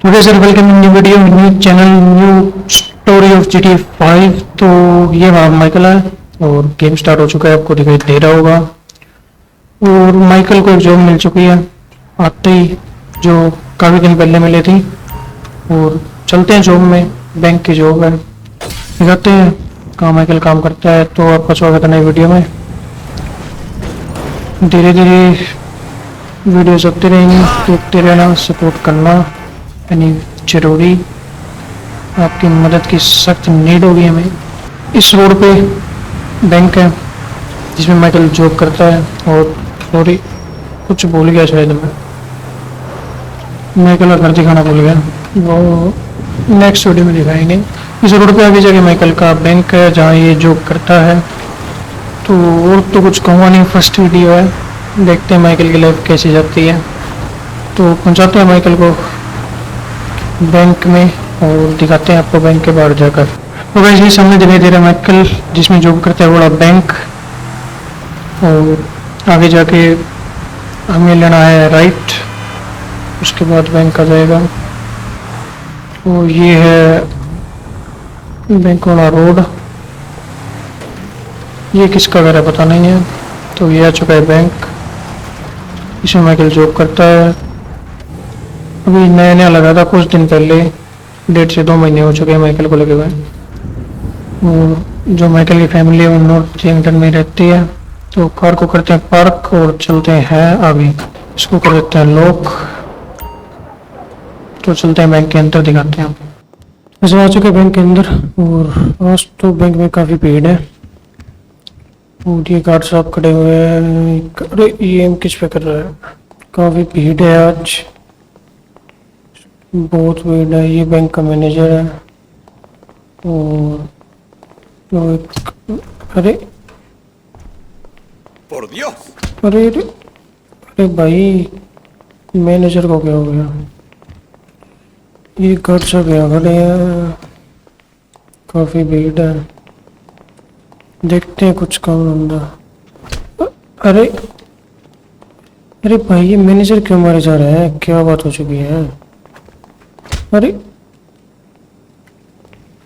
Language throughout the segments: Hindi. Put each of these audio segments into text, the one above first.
Okay sir, welcome in new video, new channel, new story of GTA 5। तो ये वहाँ माइकल है और गेम स्टार्ट हो चुका है, आपको दिखाई दे रहा होगा। और माइकल को एक जॉब मिल चुकी है आते ही, जो काफ़ी दिन पहले मिली थी। और चलते हैं जॉब में, बैंक की जॉब है, दिखाते हैं कहाँ माइकल काम करता है। तो आपका स्वागत है नई वीडियो में। धीरे धीरे वीडियो चलते रहेंगे, देखते रहना, सपोर्ट करना यानी जरूरी, आपकी मदद की सख्त नीड होगी हमें। इस रोड पे बैंक है जिसमें माइकल जॉब करता है। और सॉरी, कुछ भूल गया शायद मैं, माइकल का घर दिखाना भूल गया, वो नेक्स्ट वीडियो में दिखाएंगे। इस रोड पे आगे जाके माइकल का बैंक है जहाँ ये जॉब करता है। तो और तो कुछ कहूँगा नहीं, फर्स्ट वीडियो है, देखते हैं माइकल की लाइफ कैसी जाती है। तो पहुँचाते हैं माइकल को बैंक में और दिखाते हैं आपको बैंक के बाहर जाकर। तो वैसे ही सामने दिखाई दे रहा है माइकल जिसमें जॉब करता है बड़ा बैंक। और आगे जाके हमें लेना है राइट, उसके बाद बैंक आ जाएगा। तो ये है बैंक वाला रोड, ये किसका घर है पता नहीं है। तो ये आ चुका है बैंक, इसमें माइकल जॉब करता है। अभी नया नया लगा था कुछ दिन पहले, 1.5 से 2 महीने हो चुके हैं माइकल को लगे हुए। और जो माइकल की फैमिली है वो नॉर्थ चेंगटन में रहती है। तो कार को करते हैं पार्क और चलते हैं आगे, इसको कर देते हैं लॉक। तो चलते हैं बैंक के अंदर, दिखाते हैं आपको। वैसे आ चुके बैंक के अंदर और आज तो बैंक में काफ़ी भीड़ है। और ये गार्ड साहब खड़े हुए हैं, अरे ये किस पे कर रहा है, काफ़ी भीड़ है आज, बहुत भीड़ है। ये बैंक का मैनेजर है। और जो एक अरे ¡Por Dios! अरे अरे अरे भाई, मैनेजर को क्या हो गया? ये घर से गया खड़े हैं, काफी भीड़ है, देखते हैं कुछ काम धंधा। अरे अरे भाई, ये मैनेजर क्यों मारे जा रहे हैं, क्या बात हो चुकी है? अरे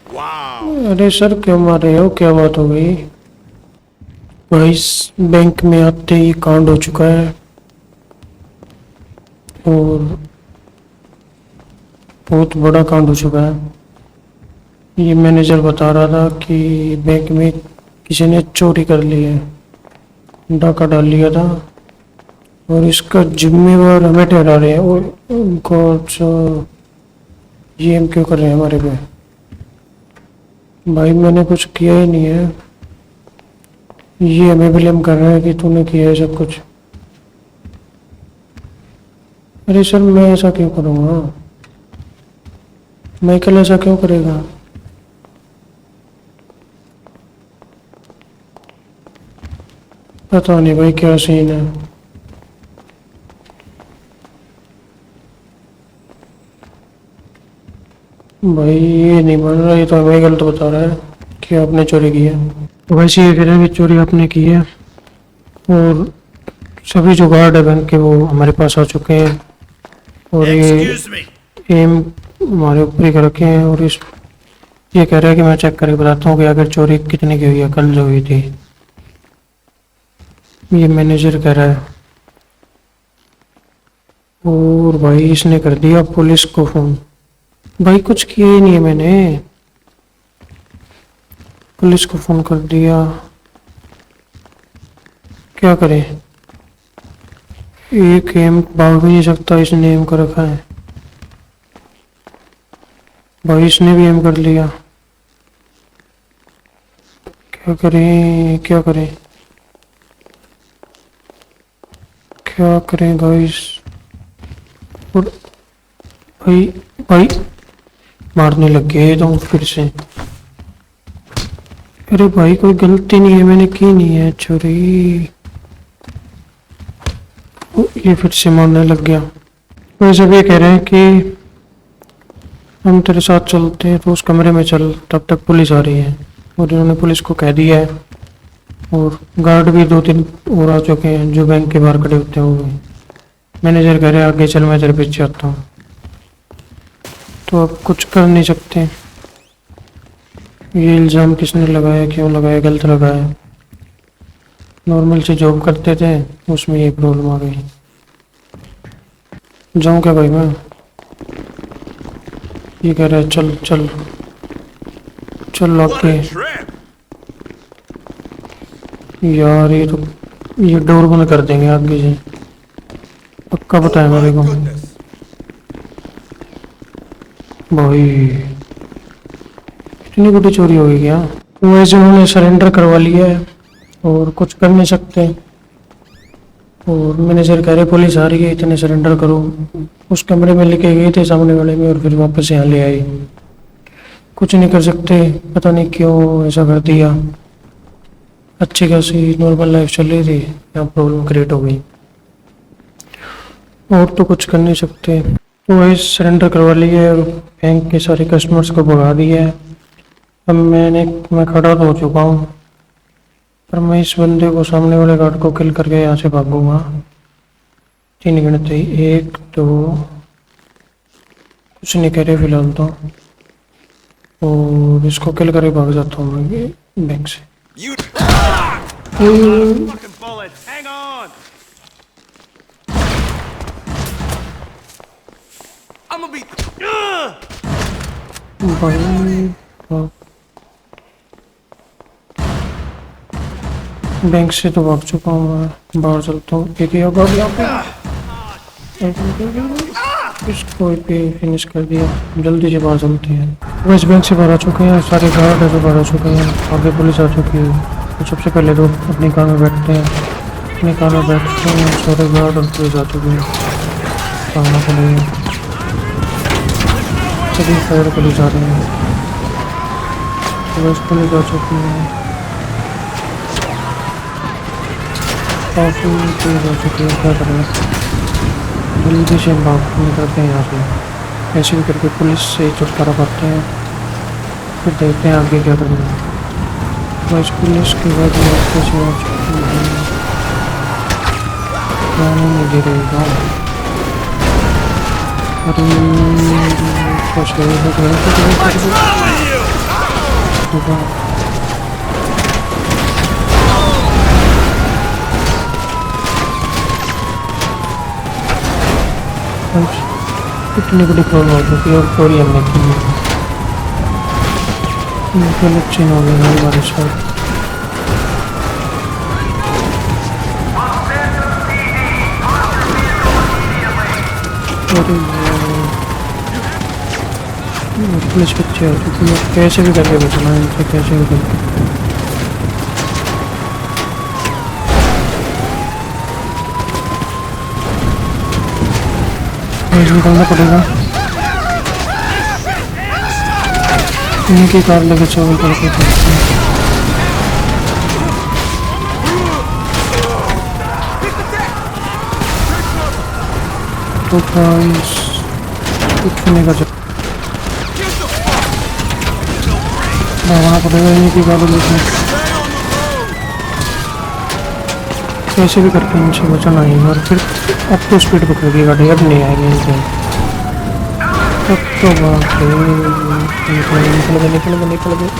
¡Wow! अरे सर क्यों मार रहे हो, क्या बात हो गई? भाई इस बैंक में आते ही कांड हो चुका है। और बहुत बड़ा कांड हो चुका है। ये मैनेजर बता रहा था कि बैंक में किसी ने चोरी कर ली है, डाका डाल लिया था और इसका जिम्मेवार हमें ठहरा रहे हैं। और गॉड, ये हम क्यों कर रहे हैं हमारे पे? भाई मैंने कुछ किया ही नहीं है, ये हमें ब्लेम कर रहा है कि तूने किया है सब कुछ। अरे सर मैं ऐसा क्यों करूँगा, माइकल ऐसा क्यों करेगा? पता नहीं भाई क्या सीन है। भाई ये नहीं मान रहा, ये तो हमें गलत बता रहा है कि आपने चोरी की है। तो वैसे ये कह रहा है कि चोरी आपने की है। और सभी जो गार्ड है बैंक के वो हमारे पास आ चुके हैं और ये Excuse me! एम हमारे ऊपर ही कर रखे हैं। और इस ये कह रहा है कि मैं चेक करके बताता हूँ कि अगर चोरी कितने की हुई है, कल जो हुई थी। ये मैनेजर कह रहा है। और भाई इसने कर दिया पुलिस को फोन। भाई कुछ किया ही नहीं है मैंने, पुलिस को फोन कर दिया, क्या करें? एक एम भाग भी नहीं सकता, इसने एम कर रखा है। भाई इसने भी एम कर लिया, क्या करें क्या करें क्या करें गाइस? और भाई भाई मारने लग गए तो फिर से। अरे भाई कोई गलती नहीं है, मैंने की नहीं है चोरी। ये फिर से मारने लग गया। वैसे भी कह रहे हैं कि हम तेरे साथ चलते हैं तो उस कमरे में चल, तब तक पुलिस आ रही है। और इन्होंने पुलिस को कह दिया है। और गार्ड भी 2-3 और आ चुके हैं जो बैंक के बाहर खड़े होते हैं वो। मैनेजर कह रहे हैं आगे चल, मैं तेरे पीछे आता हूँ। तो अब कुछ कर नहीं सकते। ये इल्ज़ाम किसने लगाया, क्यों लगाया, गलत लगाया। नॉर्मल से जॉब करते थे, उसमें ये प्रॉब्लम आ गई। जाऊँ क्या भाई मैं? ये कह रहा है चल चल चल लॉक के। यार ये डोर बंद कर देंगे आगे से, पक्का पता है मेरे को। भाई इतनी बड़ी चोरी हो गई क्या? तो वैसे उन्होंने सरेंडर करवा लिया है और कुछ कर नहीं सकते। और मैनेजर कह रहे पुलिस आ रही है, इतने सरेंडर करो। उस कमरे में लेके गए थे सामने वाले में, और फिर वापस यहाँ ले आए। कुछ नहीं कर सकते, पता नहीं क्यों ऐसा कर दिया। अच्छी खासी नॉर्मल लाइफ चल रही थी, यहाँ प्रॉब्लम क्रिएट हो गई। और तो कुछ कर नहीं सकते। तो वही सरेंडर करवा लिया है और बैंक के सारे कस्टमर्स को भगा दिया है। अब मैं खड़ा तो हो चुका हूँ, पर मैं इस बंदे को, सामने वाले गार्ड को किल करके यहाँ से भागूंगा। 3 गिनते ही, 1 2, कुछ नहीं कह रहे फिलहाल तो। और इसको किल करके भाग जाता हूँ मैं बैंक से। बैंक से तो भाग चुका हूँ मैं, बाहर चलता हूँ। एक ही होगा यहाँ पे, इसको पे फिनिश कर दिया। जल्दी से बाहर चलते हैं। वो इस बैंक से बाहर आ चुके हैं, सारे गार्ड है तो बाहर आ चुके हैं, आगे पुलिस आ चुकी है। तो सबसे पहले तो अपनी कार में बैठते हैं, अपनी कार में बैठते हैं। सारे गार्ड और पुलिस आ चुके हैं, भागना पड़ेगा। सभी फायर पुलिस आ रहे हैं, बस पुलिस आ चुकी है, काफ़ी तेज हो चुकी है। क्या करें, जल्दी से भाग निकलते हैं यहाँ से। ऐसे भी करके पुलिस से छुटकारा पाते हैं, फिर देखते हैं आगे क्या करना है। बस पुलिस के बाद कैसे आ चुकी है, नहीं दे रहेगा। इतनी बड़ी प्रॉब्लम हो चुकी है और चोरी हमने की है। चेन हो गया हमारे साथ। पुलिस बच्चे आ चुकी है, कैसे भी करके बचना है इनसे, कैसे भी करके। निकलना पड़ेगा, इनकी कार लेके चोरी करके करते हैं। तो गाइस कुछ नहीं कर सकते, भागना पड़ेगा इनकी कार लेके। कैसे भी करके इनसे बचना है। और फिर अब तो स्पीड पकड़ेगी गाड़ी, अब नहीं आएगी इनसे। अब तो बाप रे, निकल गए।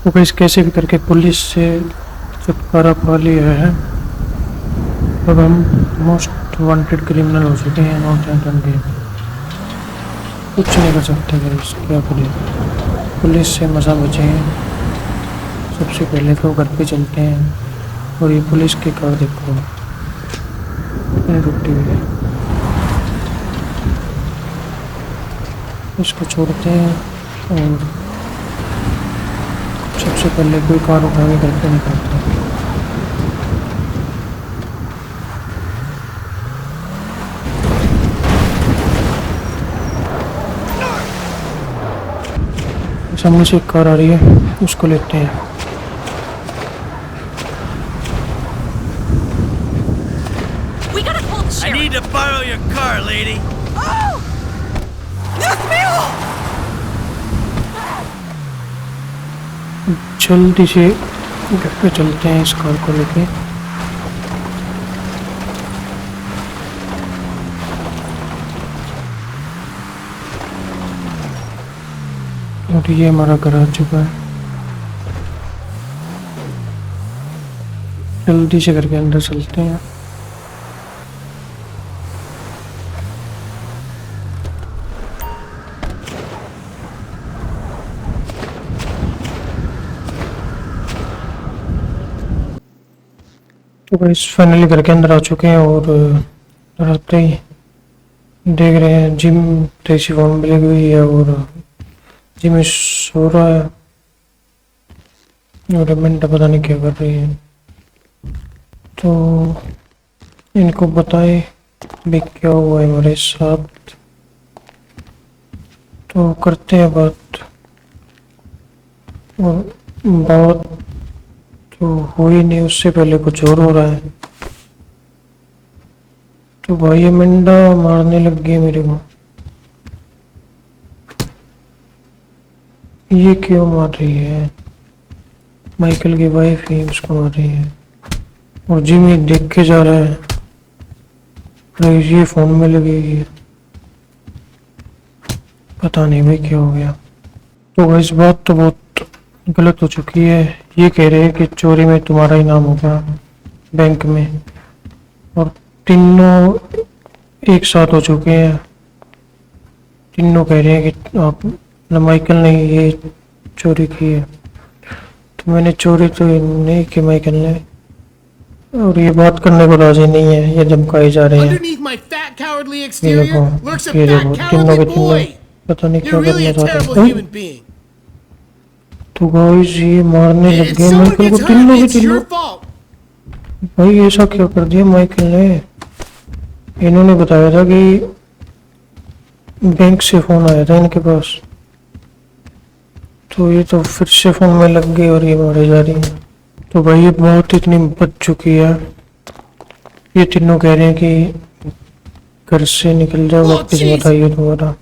तो गाइस कैसे भी करके पुलिस से छुटकारा पा लिया है। अब हम मोस्ट वांटेड क्रिमिनल हो चुके हैं नॉर्थ एंटन के। कुछ नहीं कर सकते गाइस, क्या करें। पुलिस से मजा बचे हैं। सबसे पहले तो घर पे चलते हैं। और ये पुलिस की कार देखो, रुकती हुई है। इसको छोड़ते हैं और सबसे पहले कोई कार उठा के घर पे निकलते हैं। सामने से एक कार आ रही है, उसको लेते हैं। We gotta call the I sheriff. need to borrow your car, lady. Oh! Dios mío! जल्दी से घर पे चलते हैं इस कार को लेके। और ये हमारा घर आ चुका है। जल्दी से घर के अंदर चलते हैं। तो गाइस फाइनली घर के अंदर आ चुके हैं और रहते ही देख रहे हैं जिम ट्रेसी फोन में लगी हुई है और जिम सो रहा है और मिनट पता नहीं क्या कर रही है। तो इनको बताए भी क्या हुआ है हमारे साथ, तो करते हैं बात। और बात तो हो ही नहीं, उससे पहले कुछ और हो रहा है। तो भाई ये मिंडा मारने लग गई मेरे को। ये क्यों मार रही है? माइकल की वाइफ ही उसको मार रही है और जिमी देख के जा रहा है। अरे ये फोन में लगी हुई है, पता नहीं भाई क्या हो गया। तो इस बात तो बहुत गलत हो चुकी है। ये कह रहे हैं कि चोरी में तुम्हारा ही नाम होगा बैंक में, और तीनों एक साथ हो चुके हैं। तीनों कह रहे हैं कि आप माइकल ने ये चोरी की है। तो मैंने चोरी तो नहीं की माइकल ने, और ये बात करने को राजी नहीं है। ये धमकाए जा रहे हैं। Underneath my fat, cowardly ये exterior देखो, lurks a ये fat, देखो, तीनों के cowardly तीनों boy. पता नहीं क्या You're really करना a चाहते terrible हैं। human being. तो गाइस ये मारने लग If गए someone माइकल को, gets तीनों hurt, के it's तीनों। your fault. भाई ऐसा क्या कर दिया माइकल ने? इन्होंने बताया था कि बैंक से फोन आया था इनके पास, तो ये तो फिर से फोन में लग गई और ये मारे जा रही है। तो भाई ये बहुत इतनी बच चुकी है। ये तीनों कह रहे हैं कि घर से निकल जाओ, वापस मत आइए दोबारा।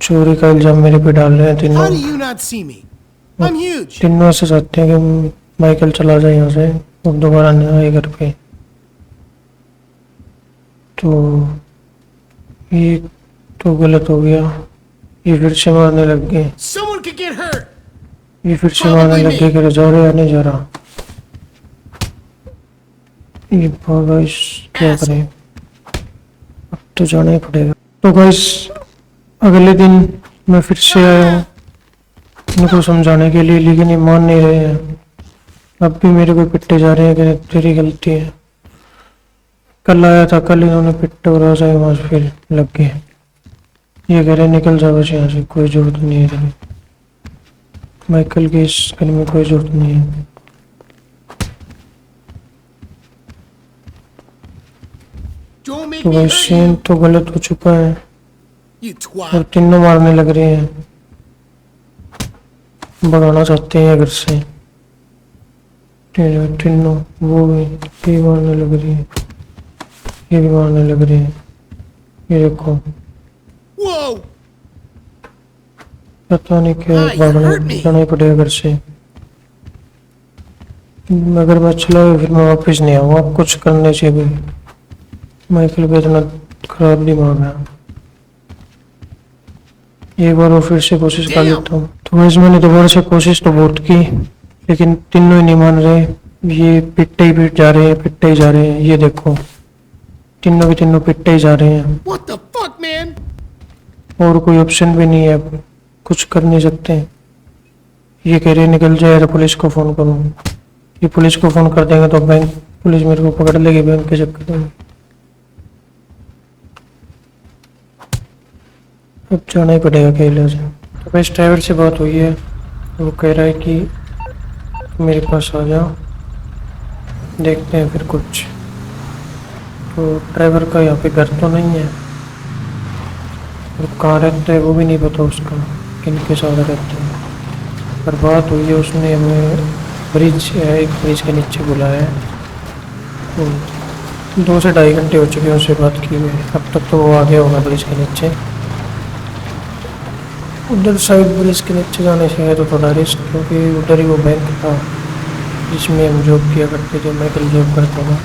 चोरी का इल्जाम मेरे पे डाल रहे हैं तीनों। How do you not see me? I'm huge. तीनों ऐसे चाहते हैं कि माइकल चला जाए यहाँ से और दोबारा न आए घर पे। तो ये तो गलत हो गया। ये फिर से मारने लग गए। Someone could get hurt. ये फिर से मारने लग गए कि जा रहे या नहीं जा रहा। ये गाइस क्या करें, अब तो जाना ही पड़ेगा। तो गाइस अगले दिन मैं फिर से आया हूँ इनको समझाने के लिए, लेकिन ये मान नहीं रहे हैं। अब भी मेरे को पिटते जा रहे हैं कि तेरी गलती है। कल आया था, कल इन्होंने पिट्टे और आज आए वहां से फिर लग गए। ये कह रहे निकल जाओ बस यहाँ से, कोई जरूरत नहीं है तेरी। माइकल के इस घर में कोई जरूरत नहीं है। Don't make तो me भाई hurt सीन you. तो गलत हो चुका है You और twat. तीनों मारने लग रहे हैं, भगाना चाहते हैं घर से। तीनों वो भी मारने लग रही है, ये भी मारने लग रही है। ये देखो Whoa. पता नहीं क्या Ah, you भागना hurt me. जाना ही पड़ेगा घर से। अगर मैं चला गया फिर मैं वापस नहीं आऊंगा। कुछ करने से भी माइकल का इतना खराब दिमाग है। एक बार और फिर से कोशिश कर लेता हूँ। तो वैसे मैंने दोबारा से कोशिश तो बहुत की, लेकिन तीनों ही नहीं मान रहे। ये पिटते ही पिट जा रहे हैं, पिटते ही जा रहे हैं। ये देखो तीनों के तीनों पिटते ही जा रहे हैं What the fuck, man? और कोई ऑप्शन भी नहीं है, अब कुछ कर नहीं सकते। ये कह रहे निकल जाए तो पुलिस को फोन करूँ। ये पुलिस को फोन कर देंगे तो बैंक पुलिस मेरे को पकड़ लेगी बैंक के चक्कर में। अब जाना ही पड़ेगा अकेले से। तो बस ड्राइवर से बात हुई है, वो कह रहा है कि मेरे पास आ जाओ, देखते हैं फिर कुछ। तो ड्राइवर का यहाँ पे घर तो नहीं है और कहाँ रहता है वो भी नहीं पता उसका, किन के साथ रहता है। पर बात हुई है, उसने हमें ब्रिज एक ब्रिज के नीचे बुलाया है। तो 2 से 2.5 घंटे हो चुके हैं उससे बात की हुई। अब तक तो वो आ गया होगा ब्रिज के नीचे। उधर साइड ब्रिज के नीचे जाने से है तो थोड़ा रिस्क, क्योंकि उधर ही वो बैंक था जिसमें हम जॉब किया करते थे, माइकल जॉब करता था।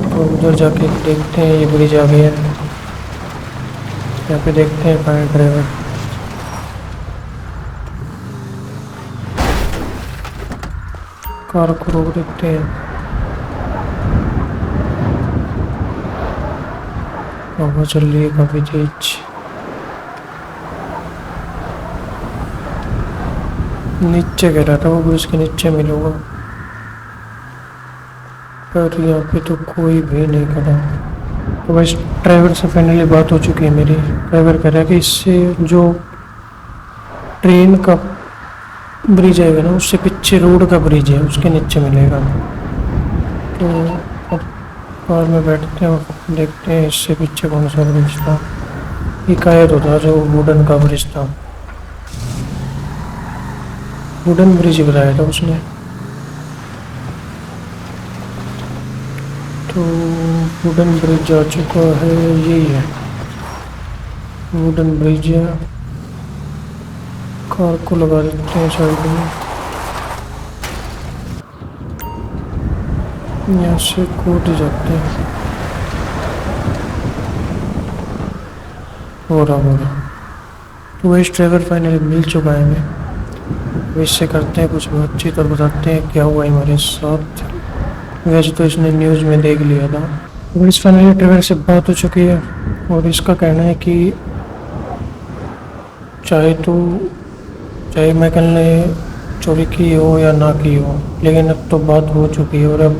तो उधर जाके देखते हैं, ये ब्रिज आ गया है। यहाँ पे देखते हैं कहाँ है ड्राइवर। कार को रोक देते हैं। हवा चल रही है काफी तेज। नीचे कह रहा था वो ब्रिज के नीचे मिलूंगा, पर यहाँ पे तो कोई भी नहीं खड़ा। तो बस ड्राइवर से फाइनली बात हो चुकी है मेरी। ड्राइवर कह रहा है कि इससे जो ट्रेन का ब्रिज आएगा ना, उससे पीछे रोड का ब्रिज है, उसके नीचे मिलेगा। तो अब कार में बैठते हैं और देखते हैं इससे पीछे कौन सा ब्रिज था। ये कायद होता जो वुडन का ब्रिज था, वुडन ब्रिज बताया था उसने। तो वुडन ब्रिज आ चुका है, यही है वुडन ब्रिज है। कार को लगा देते हैं साइड में। यहाँ से कूद जाते हैं। हो रहा। तो वही ड्राइवर फाइनली मिल चुका है हमें। अब इससे करते हैं कुछ बातचीत और बताते हैं क्या हुआ हमारे साथ। वैसे तो इसने न्यूज़ में देख लिया था। अब इस फाइनली ड्राइवर से बात हो चुकी है और इसका कहना है कि चाहे माइकल ने चोरी की हो या ना की हो, लेकिन अब तो बात हो चुकी है और अब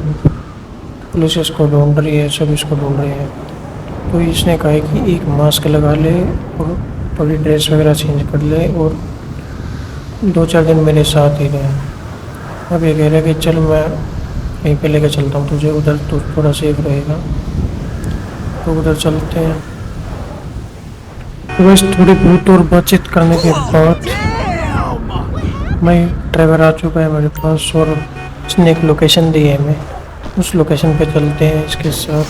पुलिस इसको ढूंढ रही है, सब इसको ढूंढ रहे हैं। तो इसने कहा है कि एक मास्क लगा ले और थोड़ी ड्रेस वगैरह चेंज कर ले और 2-4 दिन मेरे साथ ही रहे। अब ये कह रहा है कि चल मैं कहीं पे लेकर चलता हूँ तुझे, उधर तो थोड़ा सेफ रहेगा। तो उधर चलते हैं। तो बस थोड़ी बहुत और बातचीत करने के बाद मैं ड्राइवर आ चुका है मेरे पास और उसने एक लोकेशन दी है हमें। उस लोकेशन पे चलते हैं इसके साथ।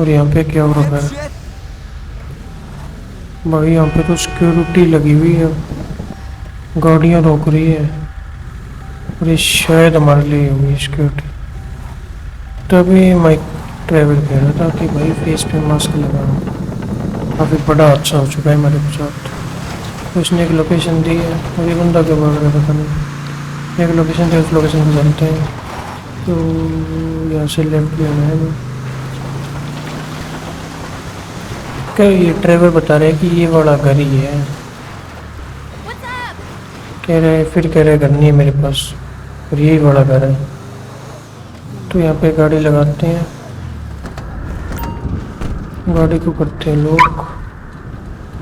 और यहाँ पे क्या हो रहा है भाई, यहाँ पे तो सिक्योरिटी लगी हुई है, गाड़ियाँ रोक रही है और ये शायद हमारे लिए होगी सिक्योरिटी। तभी माइक ड्राइवर कह रहा था कि भाई फेस पे मास्क लगाओ। काफ़ी बड़ा हादसा हो चुका है हमारे साथ। तो उसने एक लोकेशन दी है और ये बंदा क्या बोल रहा है पता नहीं। एक लोकेशन दी, उस लोकेशन पे चलते हैं। तो यहाँ से लेफ्ट लेना है। क्या ये ड्राइवर बता रहे हैं कि ये वाला घर ही है। What's up? कह रहे घर नहीं है मेरे पास और यही वाला घर है। तो यहाँ पे गाड़ी लगाते हैं, गाड़ी को करते हैं लोग।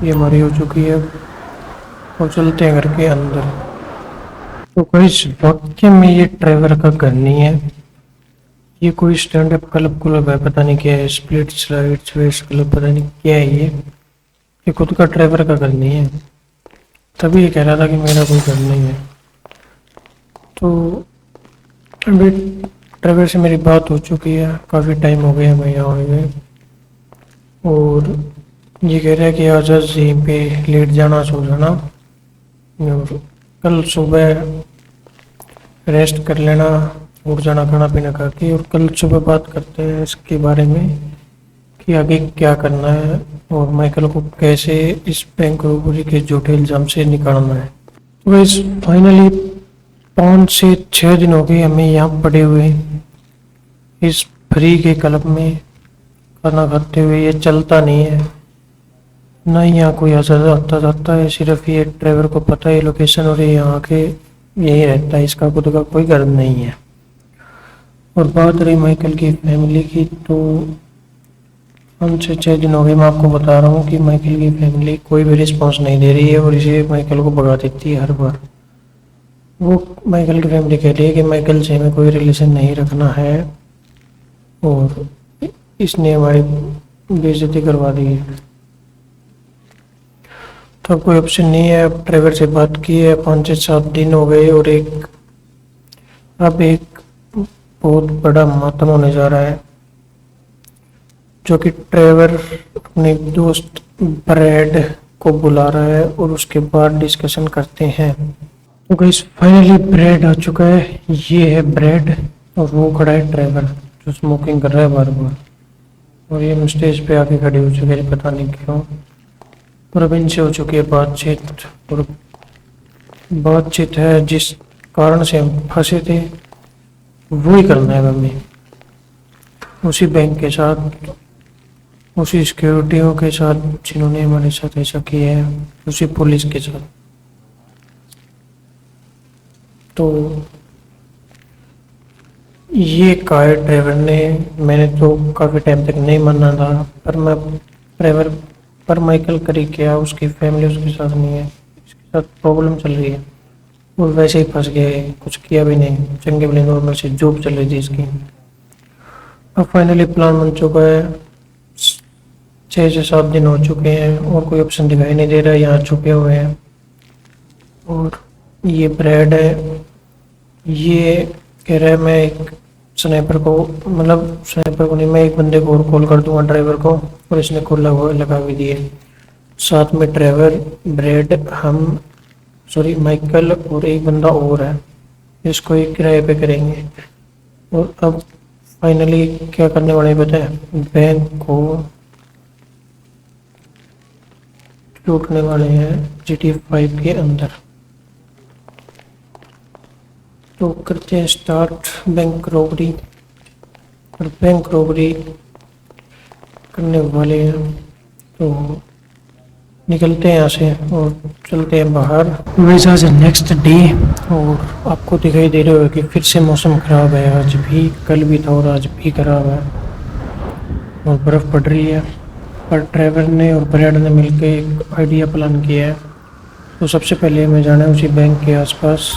ये हमारी हो चुकी है और चलते हैं घर के अंदर। तो कोई वाक्य में ये ड्राइवर का घर नहीं है, ये कोई स्टैंड अप क्लब है, पता नहीं क्या है, स्प्लिट स्लाइड्स वेस्ट क्लब, पता नहीं क्या है ये खुद का ड्राइवर का घर नहीं है। तभी ये कह रहा था कि मेरा कोई घर नहीं है। तो अभी ड्राइवर से मेरी बात हो चुकी है, काफ़ी टाइम हो गया मैं यहाँ हुए और ये कह रहा है कि आज यहीं पे लेट जाना, सो जाना और कल सुबह रेस्ट कर लेना, उठ जाना खाना पीना खा के, और कल सुबह बात करते हैं इसके बारे में कि आगे क्या करना है और माइकल को कैसे इस बैंक रॉबरी के झूठे इल्जाम से निकालना है। तो इस फाइनली 5 से 6 दिन हो गए हमें यहाँ पड़े हुए इस फ्री के क्लब में खाना खाते हुए। ये चलता नहीं है, ना ही यहाँ कोई आता जाता है, सिर्फ ये ड्राइवर को पता है लोकेशन और ये यहाँ के यही रहता है, इसका खुद का कोई घर नहीं है। और बात रही माइकल की फैमिली की, तो 5 से 6 दिन हो गए मैं आपको बता रहा हूँ कि माइकल की फैमिली कोई भी रिस्पॉन्स नहीं दे रही है और इसे माइकल को भगा देती है हर बार। वो माइकल की फैमिली कह रही है कि माइकल से हमें कोई रिलेशन नहीं रखना है और इसने हमारी बेइज्जती करवा दी है। तो कोई ऑप्शन नहीं है। अब ड्राइवर से बात की है, 5 से 7 दिन हो गए और अब एक बहुत बड़ा मातम होने जा रहा है, जो कि ड्राइवर अपने दोस्त ब्रैड को बुला रहा है और उसके बाद डिस्कशन करते हैं। तो गाइस फाइनली ब्रैड आ चुका है। ये है ब्रैड और वो खड़ा है ड्राइवर जो स्मोकिंग कर रहा है बार बार, और ये स्टेज पे आके खड़े हो चुके हैं, पता नहीं क्यों। और अब इनसे हो चुकी है बातचीत, और बातचीत है जिस कारण से हम फंसे थे वो ही करना है हमें, उसी बैंक के साथ, उसी सिक्योरिटियों के साथ जिन्होंने हमारे साथ ऐसा किया है, उसी पुलिस के साथ। तो ये कार ड्राइवर ने, मैंने तो काफ़ी टाइम तक नहीं माना था, पर मैं ड्राइवर पर माइकल करी क्या, उसकी फैमिली उसके साथ नहीं है, इसके साथ प्रॉब्लम चल रही है, और वैसे ही फंस गया है, कुछ किया भी नहीं, चंगे भले नॉर्मल से जॉब चल रही थी इसकी। अब फाइनली प्लान बन चुका है, 6 से 7 दिन हो चुके हैं और कोई ऑप्शन दिखाई नहीं दे रहा है, यहाँ छुपे हुए हैं। और ये ब्रैड है, ये कह रहा है मैं एक स्नाइपर को, मतलब स्नाइपर को नहीं, मैं एक बंदे को और कॉल कर दूंगा ड्राइवर को, और इसने कॉल लगा भी दिए। साथ में ड्राइवर, ब्रैड, हम सॉरी माइकल और एक बंदा और है, इसको एक किराए पे करेंगे। और अब फाइनली क्या करने वाले हैं पता है, बैंक को लूटने वाले हैं GTA 5 के अंदर। तो करते हैं स्टार्ट बैंक रॉबरी, और बैंक रॉबरी करने वाले हैं। तो निकलते हैं यहाँ से और चलते हैं बाहर। वैसे आज नेक्स्ट डे, और आपको दिखाई दे रहा होगा कि फिर से मौसम ख़राब है, आज भी, कल भी था और आज भी ख़राब है, और बर्फ़ पड़ रही है। पर ड्राइवर ने और ब्रैड ने मिलकर एक आइडिया प्लान किया है। तो सबसे पहले हमें जाना है उसी बैंक के आसपास,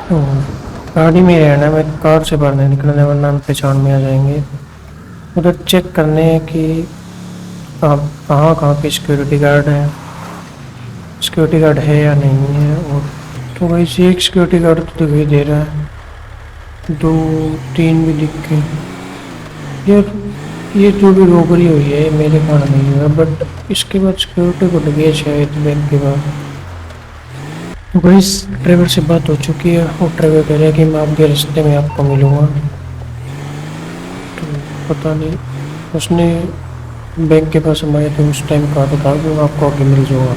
तो गाड़ी में रहना है, मैं कार से बाहर नहीं निकलने, वरना हम पहचान में आ जाएंगे। उधर चेक करने कि कहाँ पे सिक्योरिटी गार्ड है, सिक्योरिटी गार्ड है या नहीं है। और तो वैसे एक सिक्योरिटी गार्ड तो दिखाई दे रहा है, 2-3 भी दिख के। यार ये जो भी रॉबरी हुई है मेरे कारण नहीं हुआ, बट इसके बाद सिक्योरिटी को लगी है शायद बैंक के बाद। वही ड्राइवर से बात हो चुकी है, और ड्राइवर कह रहा है कि मैं आपके रास्ते में आपको मिलूँगा। तो पता नहीं, उसने बैंक के पास हमारे तो उस टाइम कहा तो था कि मैं आपको आके मिल जाऊँगा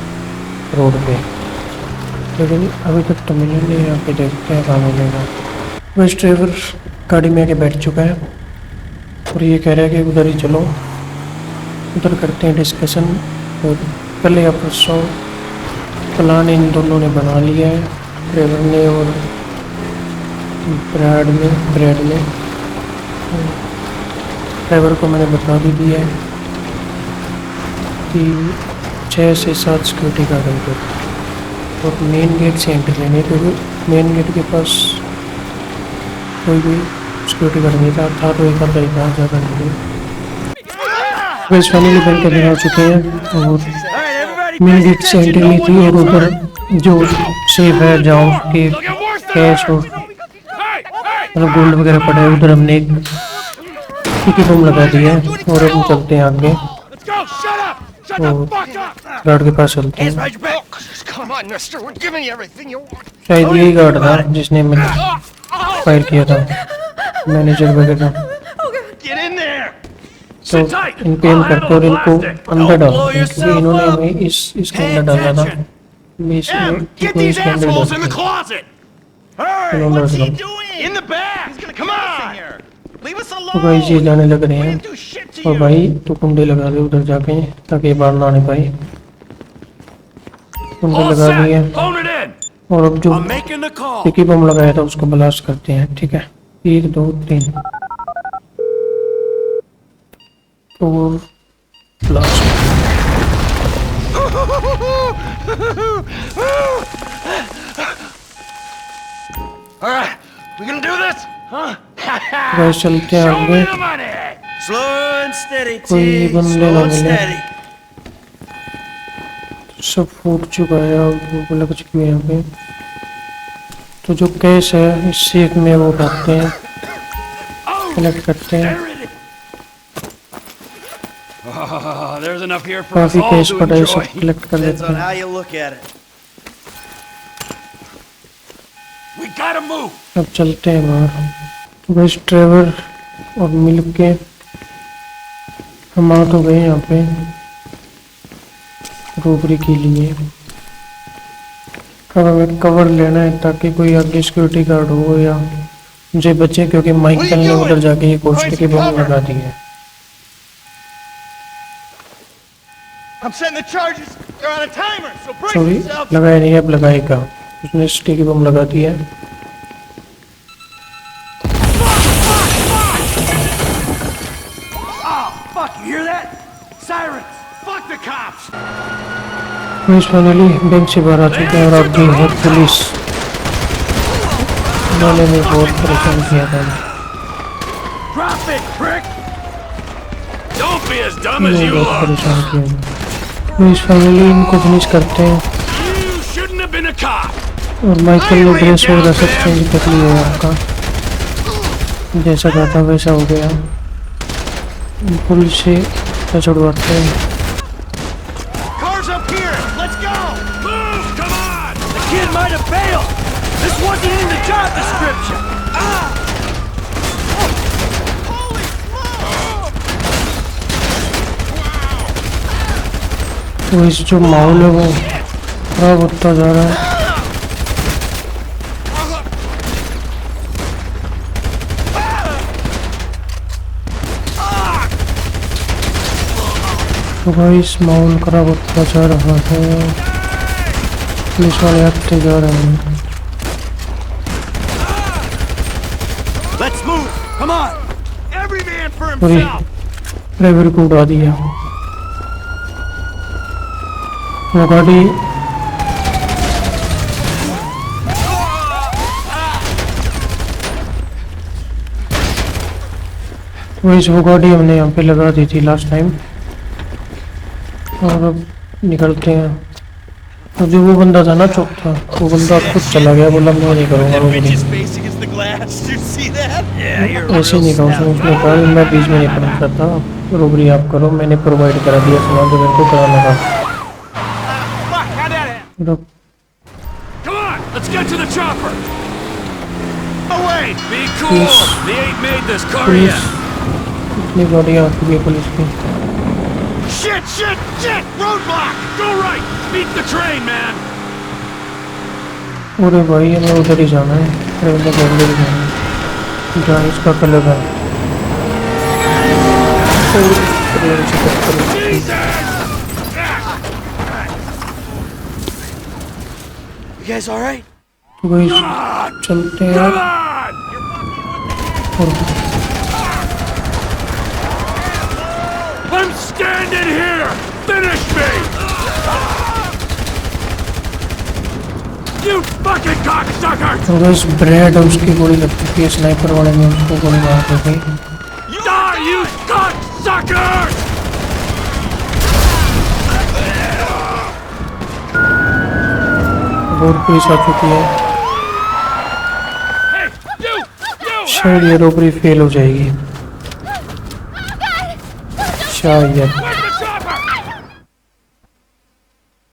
रोड पे, लेकिन अभी तक तो मिले नहीं। यहाँ पे देखते हैं कहाँ मिलेगा। वैसे ड्राइवर गाड़ी में आके बैठ चुका है और ये कह रहा है कि उधर ही चलो, उधर करते हैं डिस्कशन। और कल या परसों प्लान इन दोनों ने बना लिया है, ड्राइवर ने और ब्रैड ने। ड्राइवर को मैंने बता भी दिया है कि 6 से 7 सिक्योरिटी गार्ड है, और मेन गेट से एंट्री लेनी है, क्योंकि मेन गेट के पास कोई भी सिक्योरिटी गार्ड नहीं था तो एक आधा ही ज़्यादा नहीं। वैसे फाइनली बैंक के दिन हो चुके हैं, और मेन गेट से एंट्री ली थी, और उधर जो सेफ है जहाँ उसके कैश और मतलब गोल्ड वगैरह पड़ा है, उधर हमने एक टिकट बम लगा दिया है। और अब हम चलते हैं आगे, गार्ड के पास चलते हैं। शायद यही गार्ड था जिसने मैंने फायर किया था, मैनेजर वगैरह। तो इन पे हम करते और इनको अंदर डालते हैं, क्योंकि इन्होंने हमें इसके अंदर डाला था, इसके अंदर डालते हैं। तो भाई ये जाने लग रहे हैं, और भाई तो कुंडे लगा दे उधर जाके, ताकि बाहर ना आने पाए। कुंडे लगा दिए, और अब जो टिकी बम लगाया था उसको ब्लास्ट करते हैं। ठीक है, 1 2 3 और ब्लास्ट। बस चलते हैं आगे, Slow and steady, कोई T. बंदे Slow ना and मिले। steady. सब फूट चुका है और वो लग चुकी है यहाँ पे। तो जो कैश है इस सेफ में वो उठाते हैं, कलेक्ट करते हैं। Oh, there's enough here for us काफी all कैश to पड़ा है, enjoy. सब कलेक्ट कर Depends लेते on हैं। how you look at it. We gotta move. अब चलते हैं बाहर। तो बस ट्रेवर और मिल के हम आ तो गए यहाँ पे रोबरी के लिए। अब हमें कवर लेना है ताकि कोई आगे सिक्योरिटी गार्ड हो या मुझे बचे, क्योंकि माइकल ने उधर जाके ये कोष्ट के बम लगा दी है। I'm setting the charges. They're on a timer, so brace sorry, yourself. लगाया नहीं, अब लगाएगा। उसने स्टिकी बम लगा दिया है। Oh, fuck, you hear that? Sirens. Fuck the cops. Police finally bank से बाहर आ चुके हैं और अब भी है पुलिस। उन्होंने भी बहुत परेशान किया था। Drop it, prick. Don't be as dumb as इन्होंने you बहुत look. परेशान किया था। पुलिस फाइनली इनको फिनिश करते हैं You shouldn't have been a cop. और माइकल ने ड्रेस वगैरह सब चेंज कर लिया है आपका, जैसा कहा था वैसा हो गया। पुलिस से छुड़वाते हैं। Cars up here. Let's go. Move, come on. The kid might have bailed. This wasn't in the job description. Holy smoke! तो इस जो माहौल है वो खराब होता जा रहा है। तो भाई इस माहौल खराब होता जा रहा है। पुलिस वाले हटते जा रहे हैं। Let's move. Come on. Every man for और ये himself. ड्राइवर को उड़ा दिया। वो गाड़ी वो गाड़ी हमने यहाँ पे लगा दी थी लास्ट टाइम। और अब निकलते हैं। तो जो वो बंदा था ना चौथा, वो बंदा खुद चला गया, बोला मैं नहीं करूँगा That robbery. bitch's face against the glass. Did you see that? Yeah, you're ऐसे नहीं कहा उसने कहा मैं बीच में नहीं पहुंच सकता, रोबरी आप करो, मैंने प्रोवाइड करा दिया सामान जो मेरे को कराना था। Fuck, how'd that happen? और Come on. Let's get to the chopper. Oh wait. Be cool. Yes. They ain't made this car police yet. इतनी गाड़ियाँ आ चुकी है पुलिस की। Shit! Roadblock. Go right. Beat the train, man. अरे भाई हमें उधर ही जाना है, ट्रेन में उधर ही जाना है जहाँ इसका कलर है। ट्रेन से टक्कर लगी। You guys all right? तो भाई चलते हैं Come on. और I'm standing here. Finish me. You fucking cocksucker. तो बस ब्रेड और उसकी गोली लग चुकी है, स्नाइपर वाले ने उसको गोली मार दी थी। Die, you cocksucker. और पुलिस आ चुकी है। Hey, you. शायद ये रोबरी फेल हो जाएगी, शायद। Where's